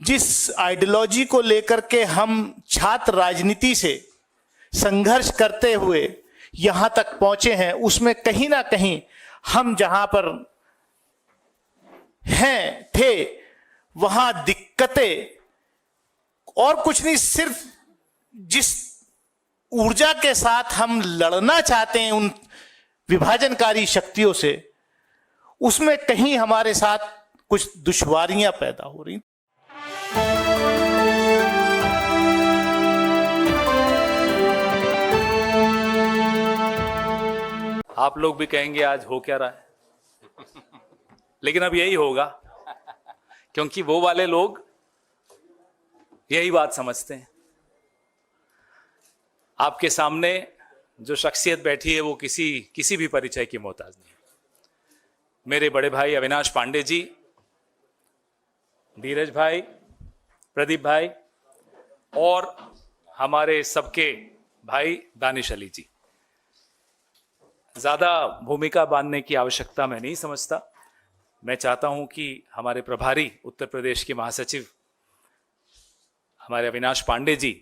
जिस आइडियोलॉजी को लेकर के हम छात्र राजनीति से संघर्ष करते हुए यहां तक पहुंचे हैं, उसमें कहीं ना कहीं हम जहां पर हैं थे वहां दिक्कतें और कुछ नहीं, सिर्फ जिस ऊर्जा के साथ हम लड़ना चाहते हैं उन विभाजनकारी शक्तियों से, उसमें कहीं हमारे साथ कुछ दुश्वारियां पैदा हो रही। आप लोग भी कहेंगे आज हो क्या रहा है, लेकिन अब यही होगा, क्योंकि वो वाले लोग यही बात समझते हैं। आपके सामने जो शख्सियत बैठी है वो किसी भी परिचय की मोहताज नहीं है। मेरे बड़े भाई अविनाश पांडे जी, धीरज भाई, प्रदीप भाई और हमारे सबके भाई दानिश अली जी। ज्यादा भूमिका बांधने की आवश्यकता मैं नहीं समझता। मैं चाहता हूं कि हमारे प्रभारी उत्तर प्रदेश के महासचिव हमारे अविनाश पांडे जी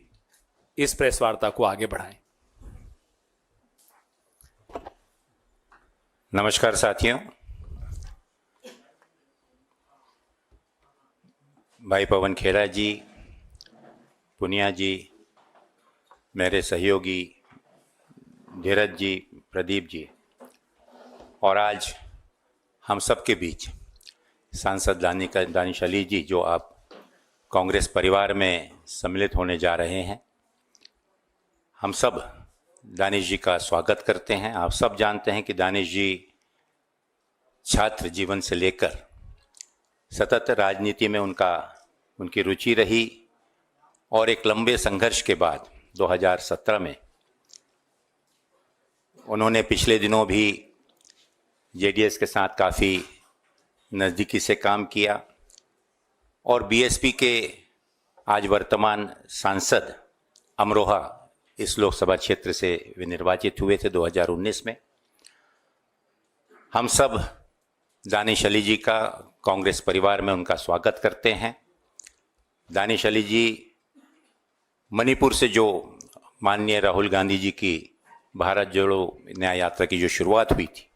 इस प्रेस वार्ता को आगे बढ़ाएं। नमस्कार साथियों, भाई पवन खेड़ा जी, पुनिया जी, मेरे सहयोगी धीरज जी, प्रदीप जी, और आज हम सबके बीच सांसद दानिश अली जी, जो आप कांग्रेस परिवार में सम्मिलित होने जा रहे हैं, हम सब दानिश जी का स्वागत करते हैं। आप सब जानते हैं कि दानिश जी छात्र जीवन से लेकर सतत राजनीति में उनकी रुचि रही और एक लंबे संघर्ष के बाद 2017 में उन्होंने पिछले दिनों भी जेडीएस के साथ काफ़ी नज़दीकी से काम किया और बीएसपी के आज वर्तमान सांसद अमरोहा इस लोकसभा क्षेत्र से वे निर्वाचित हुए थे 2019 में। हम सब दानिश अली जी का कांग्रेस परिवार में उनका स्वागत करते हैं। दानिश अली जी मणिपुर से जो माननीय राहुल गांधी जी की भारत जोड़ो न्याय यात्रा की जो शुरुआत हुई थी,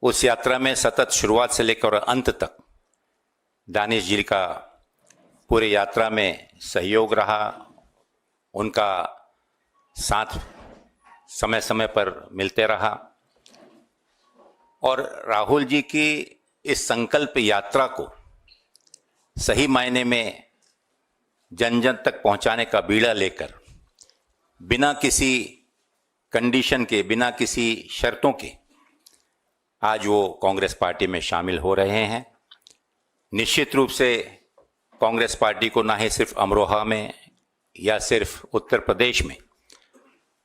उस यात्रा में सतत शुरुआत से लेकर अंत तक दानिश जी का पूरे यात्रा में सहयोग रहा। उनका साथ समय समय पर मिलते रहा और राहुल जी की इस संकल्प यात्रा को सही मायने में जन जन तक पहुंचाने का बीड़ा लेकर बिना किसी कंडीशन के, बिना किसी शर्तों के आज वो कांग्रेस पार्टी में शामिल हो रहे हैं। निश्चित रूप से कांग्रेस पार्टी को ना ही सिर्फ अमरोहा में या सिर्फ उत्तर प्रदेश में,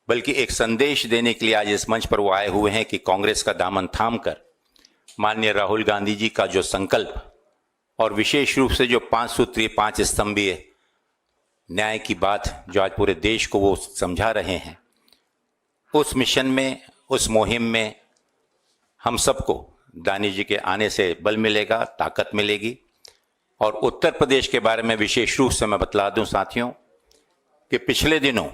बल्कि एक संदेश देने के लिए आज इस मंच पर वो आए हुए हैं कि कांग्रेस का दामन थामकर माननीय राहुल गांधी जी का जो संकल्प और विशेष रूप से जो 5 सूत्रीय 5 स्तंभीय न्याय की बात जो आज पूरे देश को वो समझा रहे हैं, उस मिशन में, उस मुहिम में हम सबको दानिश जी के आने से बल मिलेगा, ताकत मिलेगी। और उत्तर प्रदेश के बारे में विशेष रूप से मैं बतला दूं साथियों कि पिछले दिनों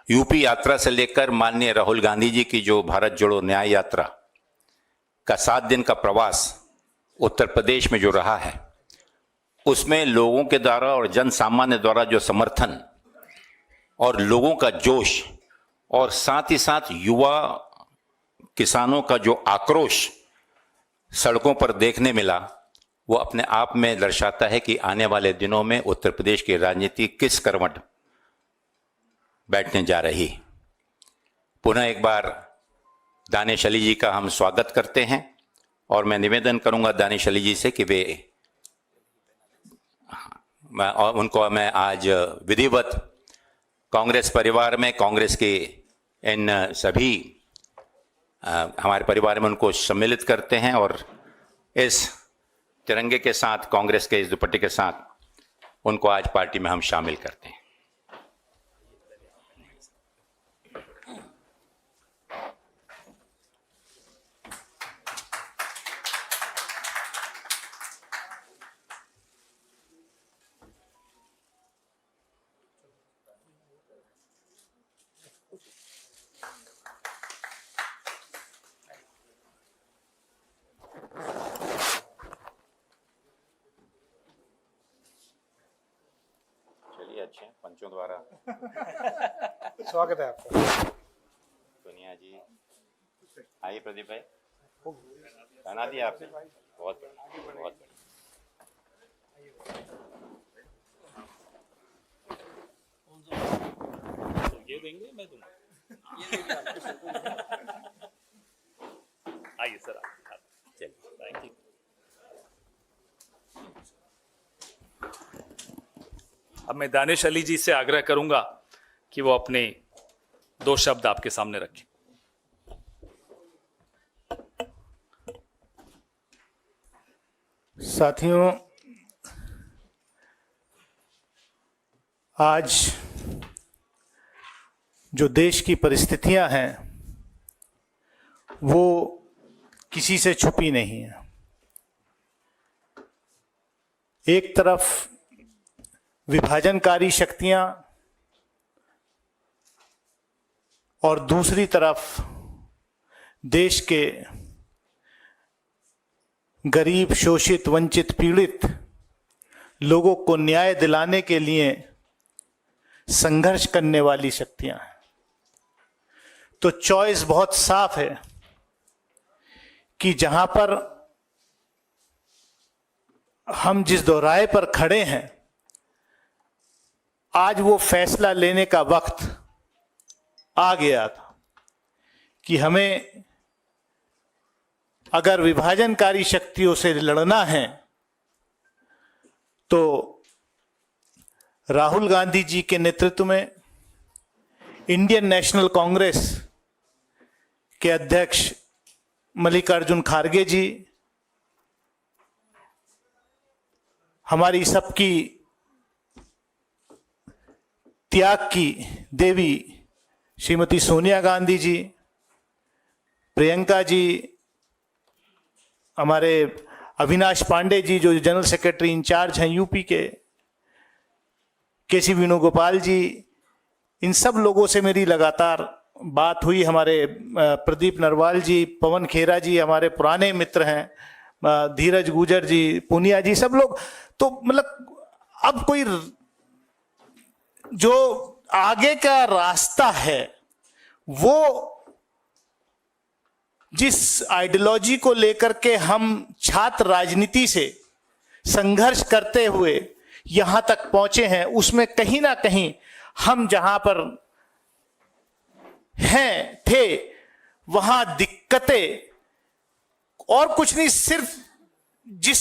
यूपी यात्रा से लेकर माननीय राहुल गांधी जी की जो भारत जोड़ो न्याय यात्रा का 7 दिन का प्रवास उत्तर प्रदेश में जो रहा है, उसमें लोगों के द्वारा और जन सामान्य द्वारा जो समर्थन और लोगों का जोश और साथ ही साथ युवा किसानों का जो आक्रोश सड़कों पर देखने मिला, वो अपने आप में दर्शाता है कि आने वाले दिनों में उत्तर प्रदेश की राजनीति किस करवट बैठने जा रही। पुनः एक बार दानिश अली जी का हम स्वागत करते हैं और मैं निवेदन करूंगा दानिश अली जी से कि उनको मैं आज विधिवत कांग्रेस परिवार में, कांग्रेस के इन सभी हमारे परिवार में उनको सम्मिलित करते हैं और इस तिरंगे के साथ, कांग्रेस के इस दुपट्टे के साथ उनको आज पार्टी में हम शामिल करते हैं। चलिए, अच्छे हैं पंचों द्वारा। स्वागत है आपका। सोनिया जी आइए, प्रदीप भाई बना दिया आपने, बहुत बढ़िया, बहुत बढ़िया। ये देंगे, मैं दूंगा। आइए सर, चलिए, थैंक यू। अब मैं दानिश अली जी से आग्रह करूंगा कि वो अपने 2 शब्द आपके सामने रखें। साथियों, आज जो देश की परिस्थितियां हैं वो किसी से छुपी नहीं है। एक तरफ विभाजनकारी शक्तियां और दूसरी तरफ देश के गरीब, शोषित, वंचित, पीड़ित लोगों को न्याय दिलाने के लिए संघर्ष करने वाली शक्तियां हैं। तो चॉइस बहुत साफ है कि जहां पर हम जिस दोराहे पर खड़े हैं, आज वो फैसला लेने का वक्त आ गया था कि हमें अगर विभाजनकारी शक्तियों से लड़ना है तो राहुल गांधी जी के नेतृत्व में इंडियन नेशनल कांग्रेस के अध्यक्ष मल्लिकार्जुन खड़गे जी, हमारी सबकी त्याग की देवी श्रीमती सोनिया गांधी जी, प्रियंका जी, हमारे अविनाश पांडे जी जो जनरल सेक्रेटरी इंचार्ज हैं यूपी के सी वेणुगोपाल जी, इन सब लोगों से मेरी लगातार बात हुई। हमारे प्रदीप नरवाल जी, पवन खेरा जी हमारे पुराने मित्र हैं, धीरज गुजर जी, पूनिया जी, सब लोग। तो मतलब अब कोई जो आगे का रास्ता है वो जिस आइडियोलॉजी को लेकर के हम छात्र राजनीति से संघर्ष करते हुए यहां तक पहुंचे हैं, उसमें कहीं ना कहीं हम जहां पर हैं थे वहां दिक्कतें और कुछ नहीं, सिर्फ जिस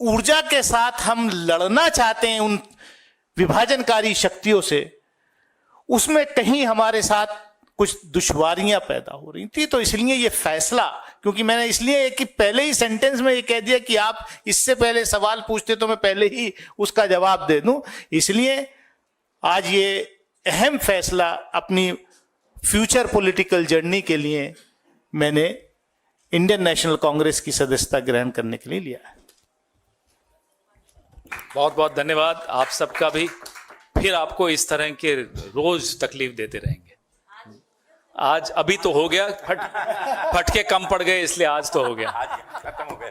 ऊर्जा के साथ हम लड़ना चाहते हैं उन विभाजनकारी शक्तियों से, उसमें कहीं हमारे साथ कुछ दुश्वारियां पैदा हो रही थी। तो इसलिए ये फैसला, क्योंकि मैंने इसलिए कि पहले ही सेंटेंस में ये कह दिया कि आप इससे पहले सवाल पूछते तो मैं पहले ही उसका जवाब दे दूं, इसलिए आज ये अहम फैसला अपनी फ्यूचर पॉलिटिकल जर्नी के लिए मैंने इंडियन नेशनल कांग्रेस की सदस्यता ग्रहण करने के लिए लिया है। बहुत बहुत धन्यवाद आप सबका भी। फिर आपको इस तरह के रोज तकलीफ देते रहेंगे। आज अभी तो हो गया, फटके कम पड़ गए इसलिए आज तो हो गया। खत्म हो गया।